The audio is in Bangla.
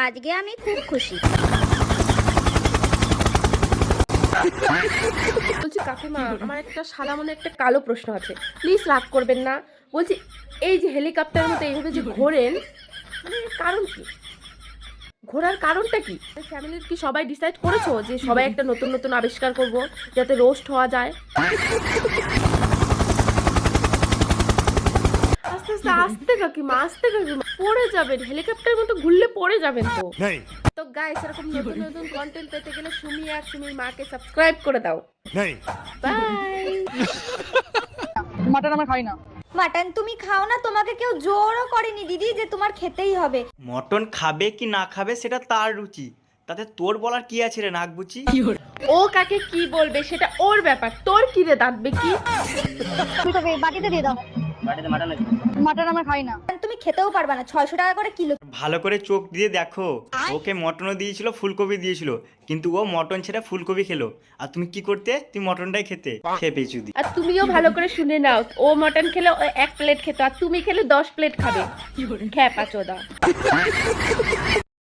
আজকে আমি খুব খুশি। বলছি কাকিমা, আমার একটা সাদা মনে একটা কালো প্রশ্ন আছে, প্লিজ রাগ করবেন না। বলছি, এই যে হেলিকপ্টারের মতো এইভাবে যে ঘোরেন, মানে এর কারণ কি? ঘোরার কারণটা কি? ফ্যামিলির কি সবাই ডিসাইড করেছো যে সবাই একটা নতুন নতুন আবিষ্কার করব যাতে রোস্ট হওয়া যায়? আস্তে আস্তে আস্তে কাকিমা, আস্তে কাকিমা, পড়ে যাবেন, হেলিকপ্টারের মতো ঘুরলে পড়ে যাবেন তো। তো গাইস, এরকম নতুন নতুন কন্টেন্ট পেতে গেলে সুমি আর সুমির মাকে সাবস্ক্রাইব করে দাও। বাই। মাটন আমরা খাই না। মাটন তুমি খাও না, তোমাকে কেউ জোরও করেনি দিদি যে তোমার খেতেই হবে। মটন খাবে কি না খাবে সেটা তার রুচি, তাতে তোর বলার কি আছে রে নাকবুচি? ও কাকে কি বলবে সেটা ওর ব্যাপার, তোর কি রে দাঁতবে কি? তুমি তো বাটিতে দিয়ে দাও। মাটন আমরা খাই না। তুমি খেতেও পারবা না, 600 টাকা করে কিলো। ভালো করে চোখ দিয়ে দেখো, ওকে মটনও দিয়েছিল, ফুলকপি দিয়েছিল, কিন্তু ও মটন ছেড়ে ফুলকপি খেলো। আর তুমি কি করতে? তুমি মটনটাই খেতে, খেয়ে পেয়েছি। আর তুমিও ভালো করে শুনে নাও, ও মটন খেলে 1 প্লেট খেত, আর তুমি খেলে 10 প্লেট খাবে। খ্যাপা চোদা।